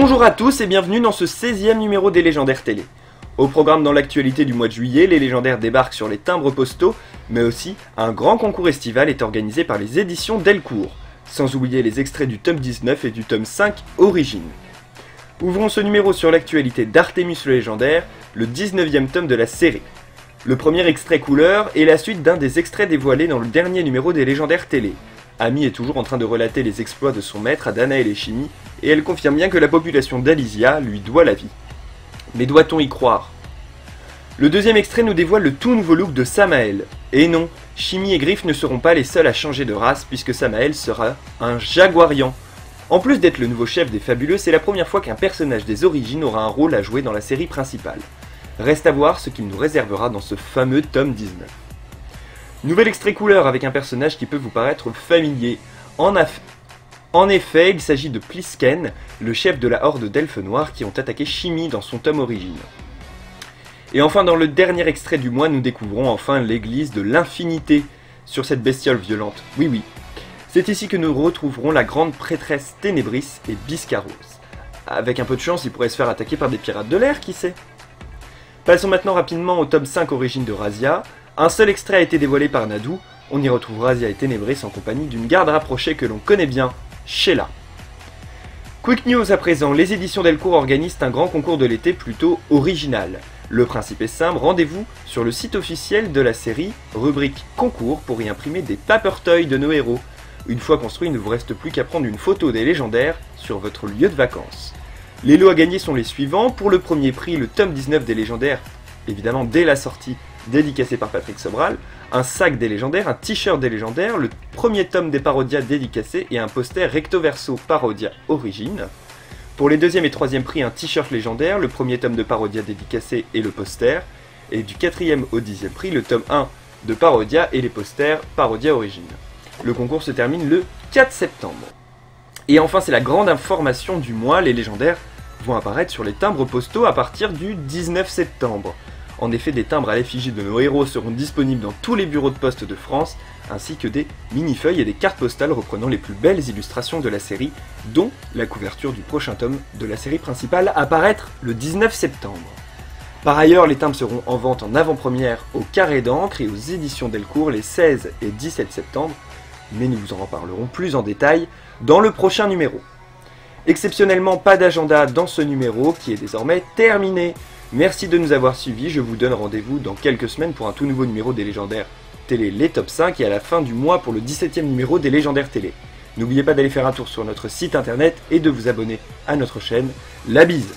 Bonjour à tous et bienvenue dans ce 16e numéro des Légendaires Télé. Au programme dans l'actualité du mois de juillet, les légendaires débarquent sur les timbres postaux, mais aussi un grand concours estival est organisé par les éditions Delcourt, sans oublier les extraits du tome 19 et du tome 5 Origine. Ouvrons ce numéro sur l'actualité d'Artemus le légendaire, le 19e tome de la série. Le premier extrait couleur est la suite d'un des extraits dévoilés dans le dernier numéro des Légendaires Télé. Amy est toujours en train de relater les exploits de son maître à Danaël et Chimie, et elle confirme bien que la population d'Alysia lui doit la vie. Mais doit-on y croire? Le deuxième extrait nous dévoile le tout nouveau look de Samael. Et non, Chimie et Griffe ne seront pas les seuls à changer de race, puisque Samael sera un jaguarian. En plus d'être le nouveau chef des Fabuleux, c'est la première fois qu'un personnage des origines aura un rôle à jouer dans la série principale. Reste à voir ce qu'il nous réservera dans ce fameux tome 19. Nouvel extrait couleur avec un personnage qui peut vous paraître familier. En effet, il s'agit de Plisken, le chef de la horde d'elfes noirs qui ont attaqué Chimie dans son tome Origine. Et enfin, dans le dernier extrait du mois, nous découvrons enfin l'église de l'infinité sur cette bestiole violente. Oui. C'est ici que nous retrouverons la grande prêtresse Ténébris et Biscaros. Avec un peu de chance, il pourrait se faire attaquer par des pirates de l'air, qui sait? Passons maintenant rapidement au tome 5 Origine de Razia. Un seul extrait a été dévoilé par Nadou. On y retrouve Razia et Ténébris en compagnie d'une garde rapprochée que l'on connaît bien, Sheila. Quick news à présent, les éditions Delcourt organisent un grand concours de l'été plutôt original. Le principe est simple, rendez-vous sur le site officiel de la série, rubrique concours, pour y imprimer des paper toys de nos héros. Une fois construit, il ne vous reste plus qu'à prendre une photo des légendaires sur votre lieu de vacances. Les lots à gagner sont les suivants. Pour le premier prix, le tome 19 des légendaires, évidemment dès la sortie, dédicacé par Patrick Sobral, un sac des légendaires, un t-shirt des légendaires, le premier tome des parodias dédicacé et un poster recto verso parodia origine. Pour les deuxième et troisième prix, un t-shirt légendaire, le premier tome de parodia dédicacé et le poster, et du quatrième au 10e prix, le tome 1 de parodia et les posters parodia origine. Le concours se termine le 4 septembre. Et enfin, c'est la grande information du mois, les légendaires vont apparaître sur les timbres postaux à partir du 19 septembre. En effet, des timbres à l'effigie de nos héros seront disponibles dans tous les bureaux de poste de France, ainsi que des mini-feuilles et des cartes postales reprenant les plus belles illustrations de la série, dont la couverture du prochain tome de la série principale à apparaître le 19 septembre. Par ailleurs, les timbres seront en vente en avant-première au Carré d'encre et aux éditions Delcourt les 16 et 17 septembre, mais nous vous en reparlerons plus en détail dans le prochain numéro. Exceptionnellement, pas d'agenda dans ce numéro qui est désormais terminé. Merci de nous avoir suivis, je vous donne rendez-vous dans quelques semaines pour un tout nouveau numéro des Légendaires Télé, les top 5, et à la fin du mois pour le 17e numéro des Légendaires Télé. N'oubliez pas d'aller faire un tour sur notre site internet et de vous abonner à notre chaîne. La bise!